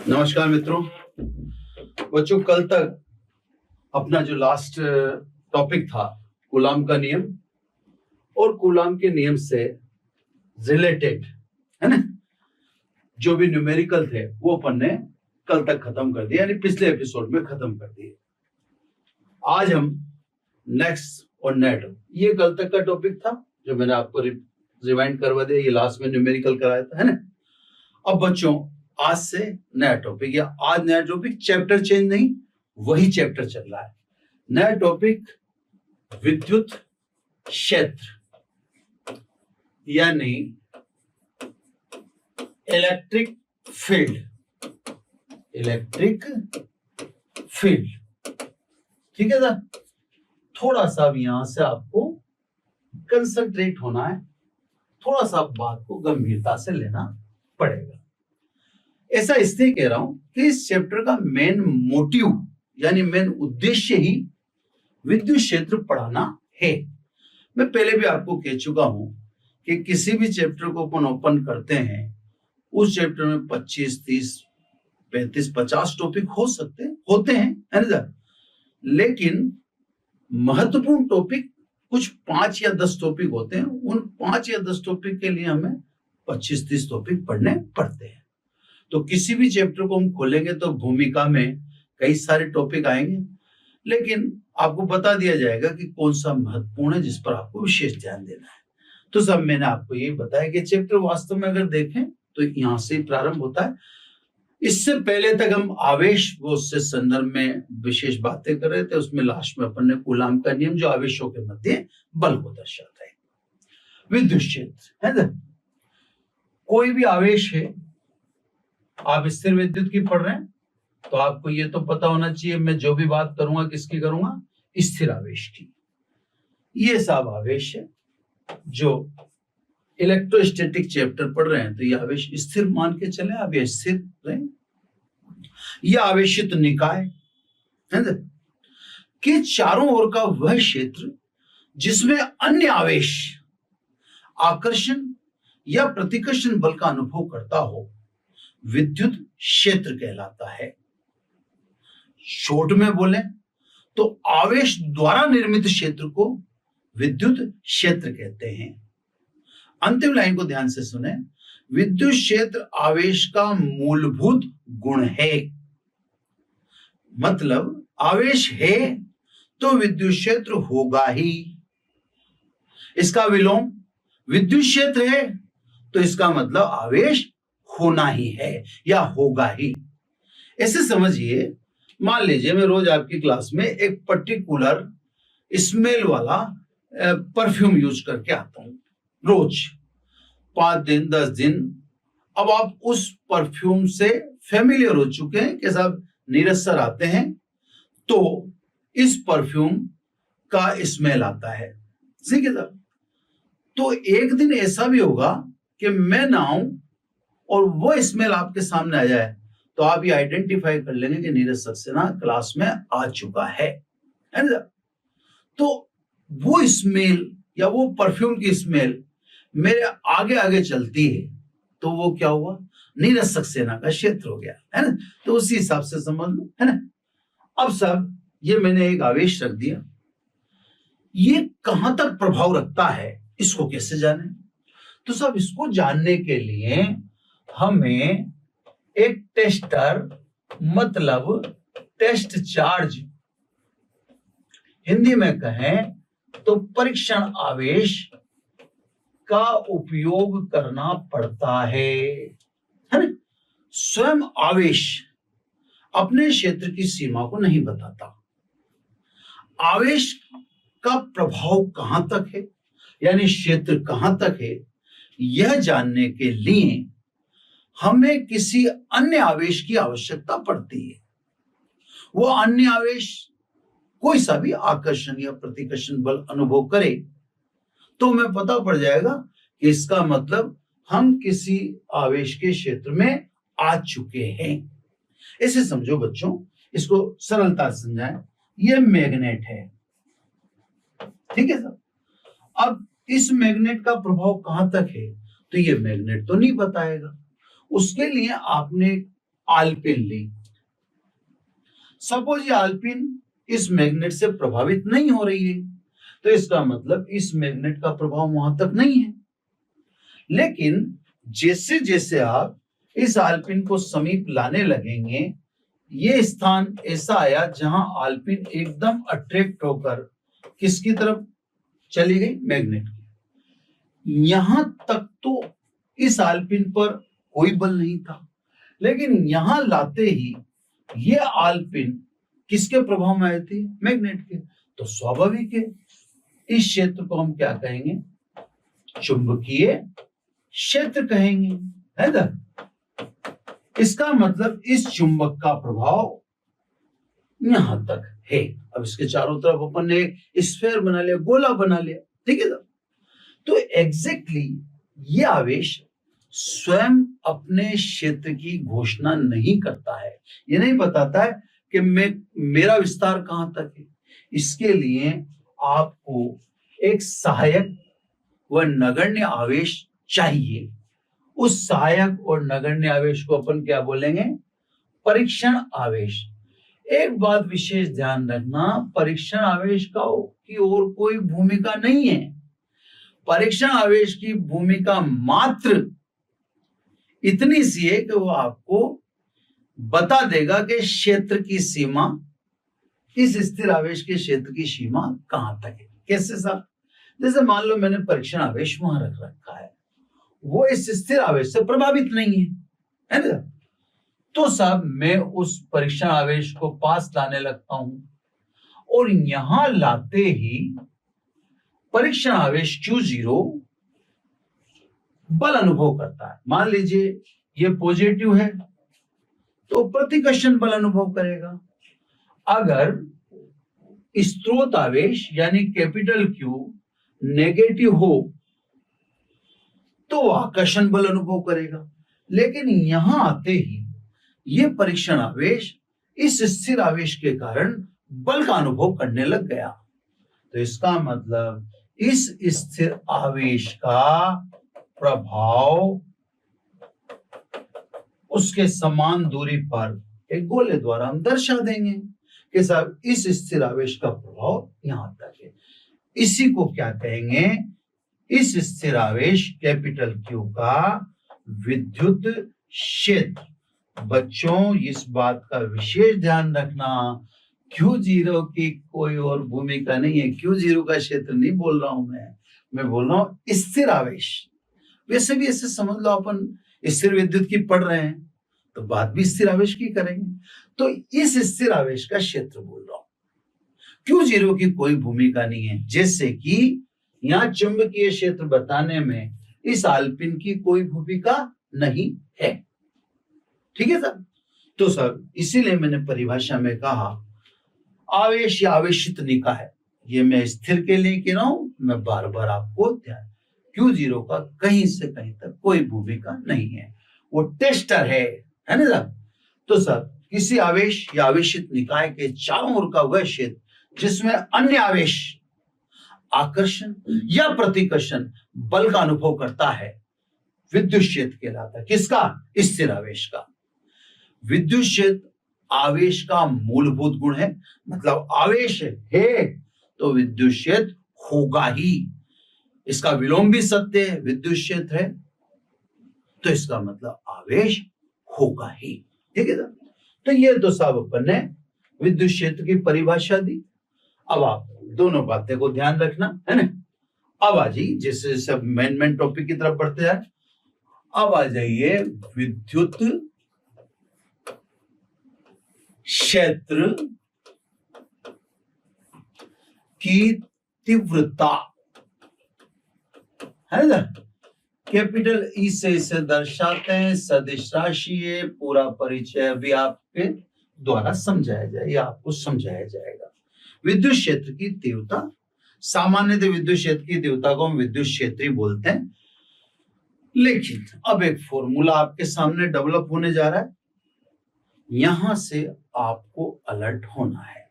नमस्कार मित्रों। बच्चों, कल तक अपना जो लास्ट टॉपिक था कूलाम का नियम और कूलाम के नियम से रिलेटेड, है ना, जो भी न्यूमेरिकल थे वो अपन ने कल तक खत्म कर दिए, यानी पिछले एपिसोड में खत्म कर दिए। आज हम नेक्स्ट और नेट, ये कल तक का टॉपिक था जो मैंने आपको रिवाइंड करवा दिया, ये लास्ट में न्यूमेरिकल कराया था, है ना। अब बच्चों, आज से नया टॉपिक, या आज नया टॉपिक, चैप्टर चेंज नहीं, वही चैप्टर चल रहा है। नया टॉपिक विद्युत क्षेत्र यानी इलेक्ट्रिक फील्ड। इलेक्ट्रिक फील्ड, ठीक है सर। थोड़ा सा भी यहां से आपको कंसंट्रेट होना है, थोड़ा सा बात को गंभीरता से लेना पड़ेगा। ऐसा इसलिए कह रहा हूं कि इस चैप्टर का मेन मोटिव यानी मेन उद्देश्य ही विद्युत क्षेत्र पढ़ाना है। मैं पहले भी आपको कह चुका हूं कि किसी भी चैप्टर को अपन ओपन करते हैं, उस चैप्टर में 25, 30, 35, 50 टॉपिक होते हैं, है ना सर। लेकिन महत्वपूर्ण टॉपिक कुछ 5 या 10 टॉपिक होते हैं। उन 5 या 10 टॉपिक के लिए हमें 25-30 टॉपिक पढ़ने पड़ते हैं। तो किसी भी चैप्टर को हम खोलेंगे तो भूमिका में कई सारे टॉपिक आएंगे, लेकिन आपको बता दिया जाएगा कि कौन सा महत्वपूर्ण है, जिस पर आपको विशेष ध्यान देना है। तो सब मैंने आपको ये बताया कि चैप्टर वास्तव में अगर देखें तो यहां से प्रारंभ होता है। इससे पहले तक हम आवेश व उससे संदर्भ में विशेष बातें कर रहे थे। उसमें लास्ट में अपन ने कूलाम का नियम, जो आवेशों के मध्य बल को दर्शाता है। विद्युत क्षेत्र है ना, कोई भी आवेश है, आप स्थिर विद्युत की पढ़ रहे हैं तो आपको ये तो पता होना चाहिए, मैं जो भी बात करूंगा किसकी करूंगा, स्थिर आवेश की। ये सब आवेश है जो इलेक्ट्रोस्टैटिक चैप्टर पढ़ रहे हैं तो ये आवेश स्थिर मान के चले, आप ये स्थिर रहे। ये आवेशित निकाय है ना, कि चारों ओर का वह क्षेत्र जिसमें अन्य आवेश आकर्षण या प्रतिकर्षण बल का अनुभव करता हो, विद्युत क्षेत्र कहलाता है। शॉर्ट में बोले तो आवेश द्वारा निर्मित क्षेत्र को विद्युत क्षेत्र कहते हैं। अंतिम लाइन को ध्यान से सुने, विद्युत क्षेत्र आवेश का मूलभूत गुण है। मतलब आवेश है तो विद्युत क्षेत्र होगा ही। इसका विलोम विद्युत क्षेत्र है तो इसका मतलब आवेश होना ही है या होगा ही। ऐसे समझिए, मान लीजिए मैं रोज आपकी क्लास में एक पर्टिकुलर स्मेल वाला परफ्यूम यूज करके आता हूं, रोज 5 दिन 10 दिन। अब आप उस परफ्यूम से फेमिलियर हो चुके हैं कि साहब नीरज सर आते हैं तो इस परफ्यूम का स्मेल आता है, ठीक है सर। तो एक दिन ऐसा भी होगा कि मैं ना आऊं और वो स्मेल आपके सामने आ जाए तो आप ये आइडेंटिफाई कर लेंगे कि नीरज सक्सेना क्लास में आ चुका है ना। तो वो स्मेल या वो परफ्यूम की स्मेल मेरे आगे आगे चलती है तो वो क्या हुआ, नीरज सक्सेना का क्षेत्र हो गया, है ना। तो उसी हिसाब से समझ लो, है ना। अब सब ये मैंने एक आवेश रख दिया, ये कहां तक प्रभाव रखता है इसको कैसे जाने। तो सब इसको जानने के लिए हमें एक टेस्टर मतलब टेस्ट चार्ज, हिंदी में कहें तो परीक्षण आवेश का उपयोग करना पड़ता है ना। स्वयं आवेश अपने क्षेत्र की सीमा को नहीं बताता। आवेश का प्रभाव कहां तक है यानी क्षेत्र कहां तक है, यह जानने के लिए हमें किसी अन्य आवेश की आवश्यकता पड़ती है। वो अन्य आवेश कोई सा भी आकर्षण या प्रतिकर्षण बल अनुभव करे तो हमें पता पड़ जाएगा कि इसका मतलब हम किसी आवेश के क्षेत्र में आ चुके हैं। ऐसे समझो बच्चों, इसको सरलता से समझाएं। ये मैग्नेट है, ठीक है सर। अब इस मैग्नेट का प्रभाव कहां तक है तो ये मैग्नेट तो नहीं बताएगा। उसके लिए आपने आल्पिन ली। सपोज ये आल्पिन इस मैग्नेट से प्रभावित नहीं हो रही है, तो इसका मतलब इस मैग्नेट का प्रभाव वहां तक नहीं है। लेकिन जैसे जैसे आप इस आल्पिन को समीप लाने लगेंगे, ये स्थान ऐसा आया जहां आल्पिन एकदम अट्रैक्ट होकर किसकी तरफ चली गई, मैग्नेट की। यहां तक तो इस आल्पिन पर कोई बल नहीं था, लेकिन यहां लाते ही ये आल्पिन किसके प्रभाव में आई थी, मैग्नेट के। तो स्वाभाविक है इस क्षेत्र को हम क्या कहेंगे, चुंबकीय क्षेत्र कहेंगे, है ना। इसका मतलब इस चुंबक का प्रभाव यहां तक है। अब इसके चारों तरफ अपन ने स्फीयर बना लिया, गोला बना लिया, ठीक है ना। तो एग्जैक्टली ये आवेश स्वयं अपने क्षेत्र की घोषणा नहीं करता है, ये नहीं बताता है कि मेरा विस्तार कहां तक है। इसके लिए आपको एक सहायक व नगण्य आवेश चाहिए। उस सहायक और नगण्य आवेश को अपन क्या बोलेंगे, परीक्षण आवेश। एक बात विशेष ध्यान रखना, परीक्षण आवेश की और कोई भूमिका नहीं है। परीक्षण आवेश की भूमिका मात्र इतनी सी है कि वो आपको बता देगा कि क्षेत्र की सीमा, इस स्थिर आवेश के क्षेत्र की सीमा कहां तक है। कैसे साहब, जैसे मान लो मैंने परीक्षण आवेश वहां रख रखा है, वो इस स्थिर आवेश से प्रभावित नहीं है ना। तो साहब मैं उस परीक्षण आवेश को पास लाने लगता हूं और यहां लाते ही परीक्षण आवेश Q0 बल अनुभव करता है। मान लीजिए ये पॉजिटिव है तो प्रतिकर्षण बल अनुभव करेगा। अगर स्रोत आवेश यानी कैपिटल Q नेगेटिव हो तो आकर्षण बल अनुभव करेगा। लेकिन यहां आते ही ये परीक्षण आवेश इस स्थिर आवेश के कारण बल का अनुभव करने लग गया। तो इसका मतलब इस स्थिर आवेश का प्रभाव उसके समान दूरी पर एक गोले द्वारा हम दर्शा देंगे कि साहब इस स्थिर आवेश का प्रभाव यहां तक है। इसी को क्या कहेंगे, इस स्थिर आवेश कैपिटल Q का विद्युत क्षेत्र। बच्चों इस बात का विशेष ध्यान रखना, Q0 की कोई और भूमिका नहीं है। Q0 का क्षेत्र नहीं बोल रहा हूं मैं बोल रहा हूं स्थिर आवेश। वैसे भी ऐसे समझ लो अपन स्थिर विद्युत की पढ़ रहे हैं तो बात भी स्थिर आवेश की करेंगे। तो इस स्थिर आवेश का क्षेत्र बोल रहा हूं, Q0 की कोई भूमिका नहीं है। जैसे कि यहां चुंबकीय क्षेत्र बताने में इस आल्पिन की कोई भूमिका नहीं है, ठीक है सर। तो सर इसीलिए मैंने परिभाषा में कहा आवेश या आवेशित निकाय, ये मैं स्थिर के लिए कह रहा हूं, मैं बार बार आपको ध्यान, Q0 का कहीं से कहीं तक कोई भूमिका नहीं है, वो टेस्टर है ना सर। तो सर किसी आवेश या आवेशित निकाय के चारों ओर का वह क्षेत्र जिसमें अन्य आवेश आकर्षण या प्रतिकर्षण बल का अनुभव करता है विद्युत क्षेत्र कहलाता है। किसका, स्थिर आवेश का। विद्युत क्षेत्र आवेश का मूलभूत गुण है, मतलब आवेश है तो विद्युत क्षेत्र होगा ही। इसका विलोम भी सत्य है, विद्युत क्षेत्र है तो इसका मतलब आवेश होगा ही, ठीक है ना। तो ये तो साहब अपन ने विद्युत क्षेत्र की परिभाषा दी। अब आप दोनों बातें को ध्यान रखना है ना। अब आ जाइए, जैसे सब मेन टॉपिक की तरफ बढ़ते हैं, अब आ जाइए विद्युत क्षेत्र की तीव्रता, है ना। कैपिटल ई से इसे दर्शाते हैं, सदिश राशि है। पूरा परिचय अभी आपके द्वारा समझाया जाए या आपको समझाया जाएगा। विद्युत क्षेत्र की तीव्रता, सामान्यतः विद्युत क्षेत्र की तीव्रता को हम विद्युत क्षेत्र ही बोलते हैं, लेकिन अब एक फॉर्मूला आपके सामने डेवलप होने जा रहा है, यहां से आपको अलर्ट होना है।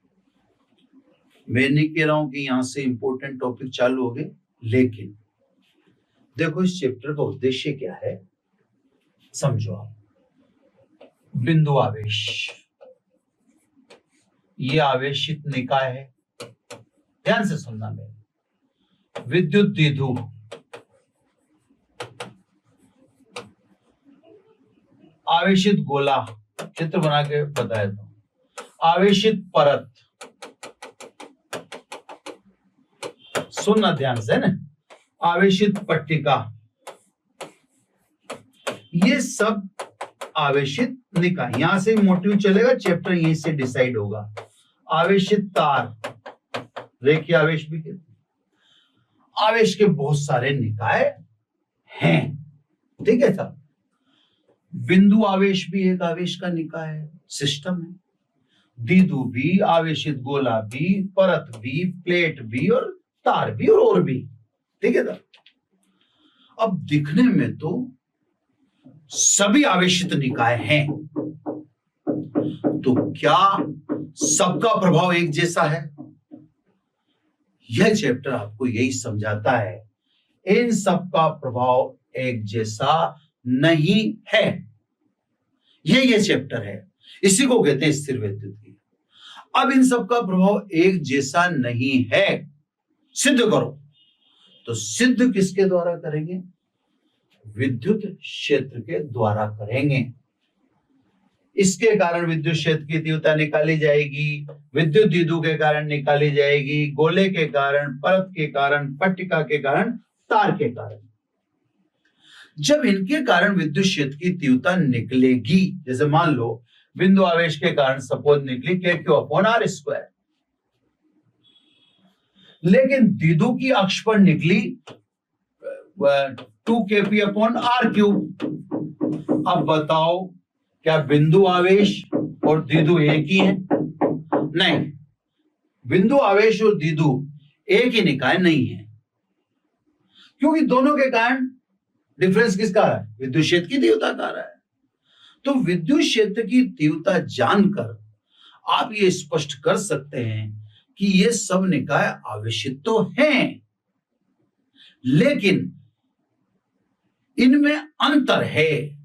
मैं नहीं कह रहा हूं कि यहां से इंपॉर्टेंट टॉपिक चालू हो गए, लेकिन देखो इस चैप्टर का उद्देश्य क्या है समझो आप। बिंदु आवेश, ये आवेशित निकाय है, ध्यान से सुनना मेरे। विद्युत द्विध्रुव, आवेशित गोला, चित्र बना के बताया था, आवेशित परत, सुनना ध्यान से ना, आवेशित पट्टिका, ये सब आवेशित निकाय। यहां से मोटिव चलेगा, चैप्टर यहीं से डिसाइड होगा। आवेशित तार, रेखीय आवेश भी कहते हैं। आवेश के बहुत सारे निकाय हैं, ठीक है साहब। बिंदु आवेश भी एक आवेश का निकाय है, सिस्टम है। द्विध्रुव भी, आवेशित गोला भी, परत भी, प्लेट भी और तार भी और भी, ठीक है साहब। अब दिखने में तो सभी आवेशित निकाय हैं, तो क्या सबका प्रभाव एक जैसा है? यह चैप्टर आपको यही समझाता है, इन सबका प्रभाव एक जैसा नहीं है। ये चैप्टर है, इसी को कहते हैं स्थिर वैद्युतिकी। अब इन सबका प्रभाव एक जैसा नहीं है, सिद्ध करो। तो सिद्ध किसके द्वारा करेंगे? विद्युत क्षेत्र के द्वारा करेंगे। इसके कारण विद्युत क्षेत्र की तीव्रता निकाली जाएगी, विद्युत द्विध्रुव के कारण निकाली जाएगी, गोले के कारण, परत के कारण, पट्टिका के कारण, तार के कारण। जब इनके कारण विद्युत क्षेत्र की तीव्रता निकलेगी, जैसे मान लो बिंदु आवेश के कारण सपोज निकली Q/R², लेकिन द्विध्रुव की अक्ष पर निकली 2kPr³। अब बताओ, क्या बिंदु आवेश और द्विध्रुव एक ही है? नहीं, बिंदु आवेश और द्विध्रुव एक ही निकाय नहीं है, क्योंकि दोनों के कारण डिफरेंस किसका आ रहा है? विद्युत क्षेत्र की तीव्रता का आ रहा है। तो विद्युत क्षेत्र की तीव्रता जानकर आप ये स्पष्ट कर सकते हैं कि ये सब निकाय आवेशित तो हैं, लेकिन इनमें अंतर है,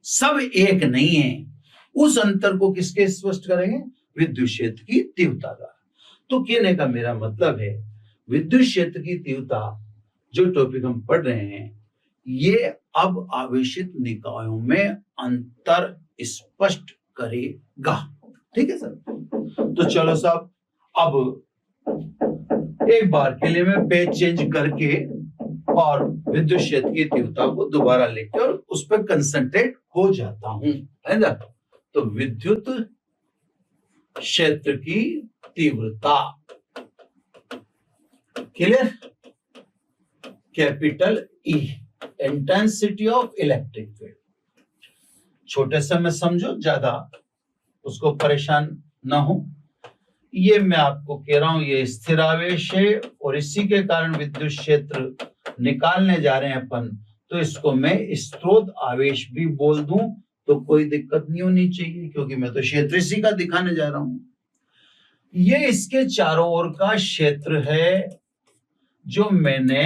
सब एक नहीं है। उस अंतर को किसके स्पष्ट करेंगे? विद्युत क्षेत्र की तीव्रता द्वारा। तो कहने का मेरा मतलब है, विद्युत क्षेत्र की तीव्रता जो टॉपिक हम पढ़ रहे हैं, ये अब आवेशित निकायों में अंतर स्पष्ट करेगा, ठीक है सर। तो चलो साहब, अब एक बार के लिए मैं पेज चेंज करके और विद्युत क्षेत्र की तीव्रता को दोबारा लेके और उस पर कंसंट्रेट हो जाता हूं, है ना। तो विद्युत क्षेत्र की तीव्रता, clear? Capital E, intensity of electric field. छोटे से में समझो, ज्यादा उसको परेशान ना हो। ये मैं आपको कह रहा हूं, ये स्थिर आवेश है और इसी के कारण विद्युत क्षेत्र निकालने जा रहे हैं अपन, तो इसको मैं स्रोत आवेश भी बोल दूं तो कोई दिक्कत नहीं होनी चाहिए, क्योंकि मैं तो क्षेत्र इसी का दिखाने जा रहा हूं। ये इसके चारों ओर का क्षेत्र है जो मैंने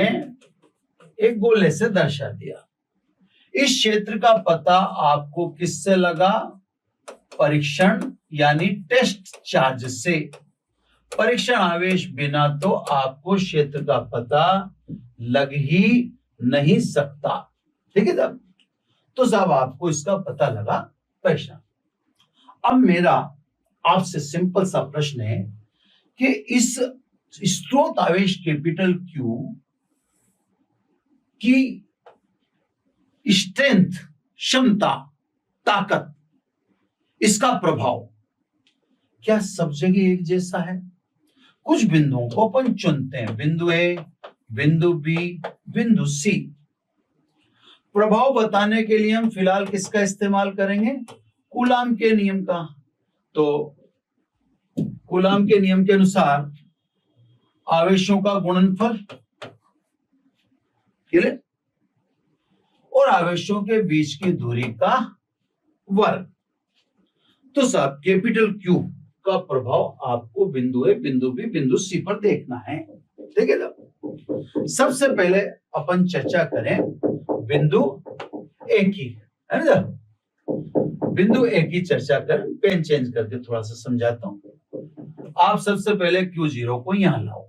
एक गोले से दर्शा दिया। इस क्षेत्र का पता आपको किससे लगा? परीक्षण यानी टेस्ट चार्ज से। परीक्षण आवेश बिना तो आपको क्षेत्र का पता लग ही नहीं सकता, ठीक है साहब। तो साहब आपको इसका पता लगा परीक्षण। अब मेरा आपसे सिंपल सा प्रश्न है कि इस स्रोत आवेश कैपिटल Q की स्ट्रेंथ, क्षमता, ताकत, इसका प्रभाव क्या सब जगह एक जैसा है? कुछ बिंदुओं को अपन चुनते हैं, बिंदु ए, बिंदु बी, बिंदु सी। प्रभाव बताने के लिए हम फिलहाल किसका इस्तेमाल करेंगे? कूलाम के नियम का। तो कूलाम के नियम के अनुसार आवेशों का गुणनफल, क्लियर, और आवेशों के बीच की दूरी का वर्ग। तो साहब कैपिटल Q का प्रभाव आपको बिंदु ए, बिंदु बी, बिंदु सी पर देखना है, ठीक है ना। सबसे पहले अपन चर्चा करें बिंदु ए की, है ना। बिंदु ए की चर्चा करें, पेन चेंज करके थोड़ा सा समझाता हूं। आप सबसे पहले Q0 को यहां लाओ।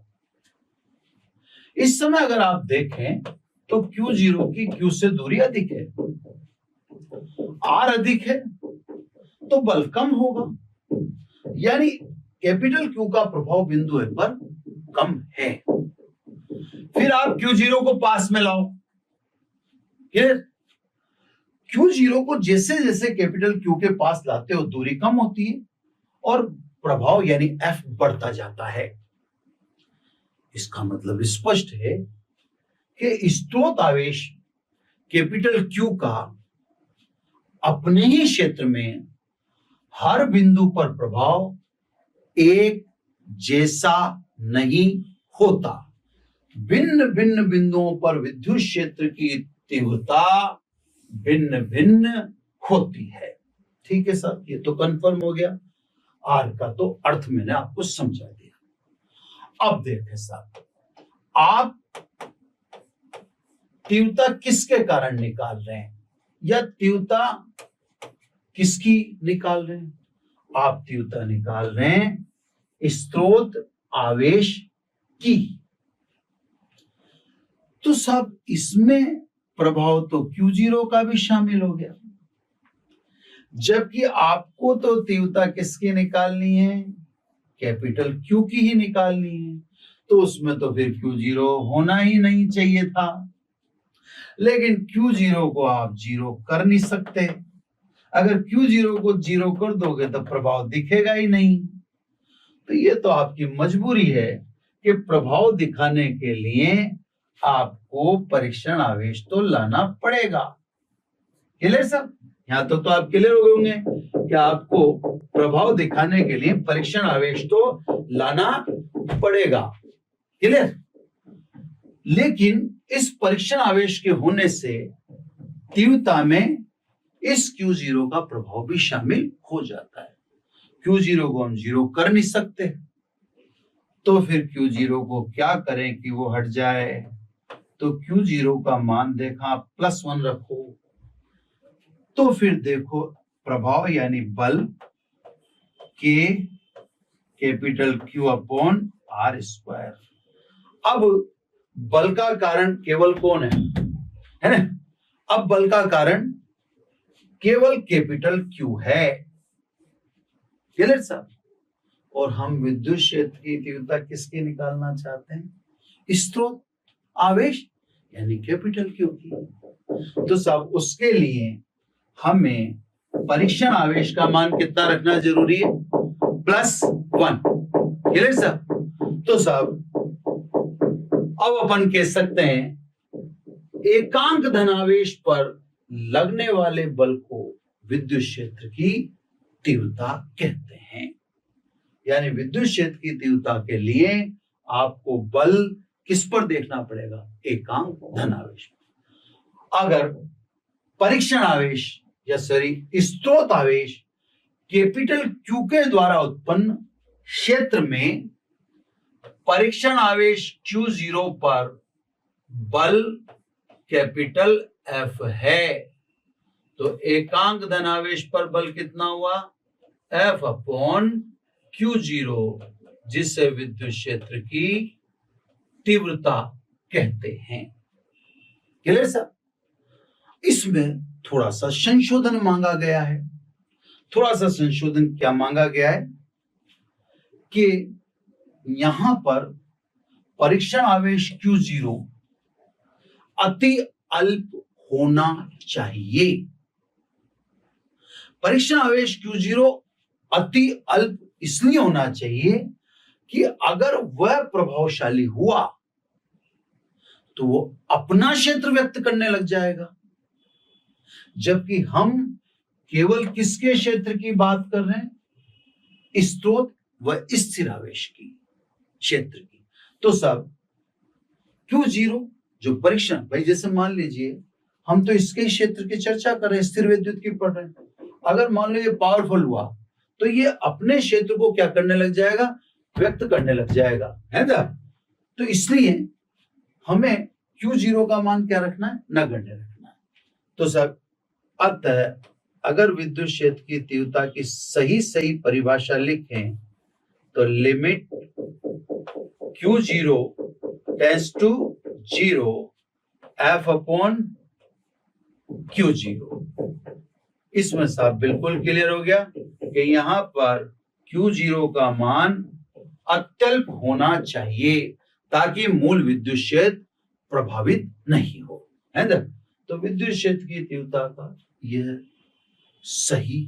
इस समय अगर आप देखें तो Q0 की Q से दूरी अधिक है, R अधिक है, तो बल कम होगा, यानी कैपिटल Q का प्रभाव बिंदु ए पर कम है। फिर आप Q0 को पास में लाओ। Q0 को जैसे जैसे कैपिटल Q के पास लाते हो दूरी कम होती है और प्रभाव यानी F बढ़ता जाता है। इसका मतलब स्पष्ट है कि स्रोत आवेश कैपिटल Q का अपने ही क्षेत्र में हर बिंदु पर प्रभाव एक जैसा नहीं होता। भिन्न भिन्न बिंदुओं पर विद्युत क्षेत्र की तीव्रता भिन्न भिन्न होती है। ठीक है सर, ये तो कंफर्म हो गया। आर का तो अर्थ मैंने आपको समझा दिया। अब देखें सर, आप तीव्रता किसके कारण निकाल रहे हैं या तीव्रता किसकी निकाल रहे हैं? आप तीव्रता निकाल रहे हैं स्रोत आवेश की। तो सब इसमें प्रभाव तो Q0 का भी शामिल हो गया, जबकि आपको तो तीव्रता किसकी निकालनी है? कैपिटल Q की ही निकालनी है। तो उसमें तो फिर Q0 होना ही नहीं चाहिए था, लेकिन Q0 को आप जीरो कर नहीं सकते। अगर Q0 को जीरो कर दोगे तो प्रभाव दिखेगा ही नहीं। तो ये तो आपकी मजबूरी है कि प्रभाव दिखाने के लिए आपको परीक्षण आवेश तो लाना पड़ेगा। Clear sir? यहां तो आप क्लियर हो गए होंगे कि आपको प्रभाव दिखाने के लिए परीक्षण आवेश तो लाना पड़ेगा। क्लियर? लेकिन इस परीक्षण आवेश के होने से तीव्रता में इस Q0 का प्रभाव भी शामिल हो जाता है। Q0 को हम जीरो कर नहीं सकते, तो फिर Q0 को क्या करें कि वो हट जाए? तो Q0 का मान देखा +1 रखो, तो फिर देखो प्रभाव यानी बल K capital Q upon R²। अब बल का कारण केवल कौन है ना? अब बल का कारण केवल कैपिटल Q है। Clear sir? और हम विद्युत क्षेत्र की तीव्रता किसकी निकालना चाहते हैं? स्रोत आवेश यानी कैपिटल Q की। तो सब उसके लिए हमें परीक्षण आवेश का मान कितना रखना जरूरी है? +1। Clear sir? तो सब अब अपन कह सकते हैं एकांक धनावेश पर लगने वाले बल को विद्युत क्षेत्र की तीव्रता कहते हैं। यानी विद्युत क्षेत्र की तीव्रता के लिए आपको बल किस पर देखना पड़ेगा? एकांक धनावेश। अगर परीक्षण आवेश या स्रोत आवेश कैपिटल Q के द्वारा उत्पन्न क्षेत्र में परीक्षण आवेश Q0 पर बल कैपिटल F है, तो एकांक धनावेश पर बल कितना हुआ? F अपॉन Q0, जिसे विद्युत क्षेत्र की तीव्रता कहते हैं। Clear sir? इसमें थोड़ा सा संशोधन मांगा गया है। थोड़ा सा संशोधन क्या मांगा गया है कि यहां पर परीक्षण आवेश Q0 अति अल्प होना चाहिए। परीक्षण आवेश Q0 अति अल्प इसलिए होना चाहिए कि अगर वह प्रभावशाली हुआ तो वो अपना क्षेत्र व्यक्त करने लग जाएगा, जबकि हम केवल किसके क्षेत्र की बात कर रहे हैं? स्रोत व स्थिर आवेश की क्षेत्र की। तो सब Q0 जो परीक्षण, भाई जैसे मान लीजिए हम तो इसके क्षेत्र की चर्चा कर रहे हैं, स्थिर विद्युत की पढ़ रहे हैं। अगर मान लो ये पावरफुल हुआ तो ये अपने क्षेत्र को क्या करने लग जाएगा? व्यक्त करने लग जाएगा, है ना? तो इसलिए हमें Q0 का मान क्या रखना है? नगण्य रखना है। तो सब अतः अगर विद्युत क्षेत्र की तीव्रता की सही परिभाषा लिखें तो limit Q0 tends to 0 F upon Q0। इसमें साफ बिल्कुल क्लियर हो गया कि यहाँ पर Q0 का मान अत्यल्प होना चाहिए ताकि मूल विद्युत क्षेत्र प्रभावित नहीं हो, है ना। तो विद्युत क्षेत्र की तीव्रता का यह सही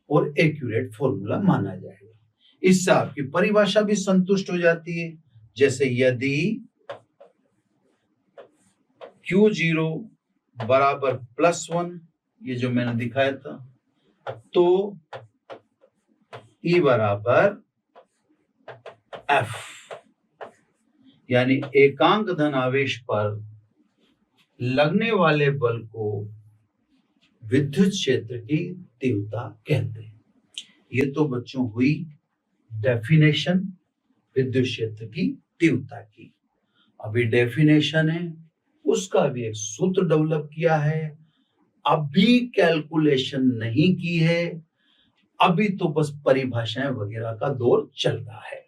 और एक्यूरेट फॉर्मूला माना जाएगा। इससे आपकी परिभाषा भी संतुष्ट हो जाती है। जैसे यदि Q0 बराबर +1, ये जो मैंने दिखाया था, तो E बराबर F, यानी एकांक धन आवेश पर लगने वाले बल को विद्युत क्षेत्र की तीव्रता कहते हैं। ये तो बच्चों हुई डेफिनेशन विद्युत क्षेत्र की तीव्रता की। अभी डेफिनेशन है, उसका भी एक सूत्र डेवलप किया है, अभी कैलकुलेशन नहीं की है, अभी तो बस परिभाषाएं वगैरह का दौर चल रहा है।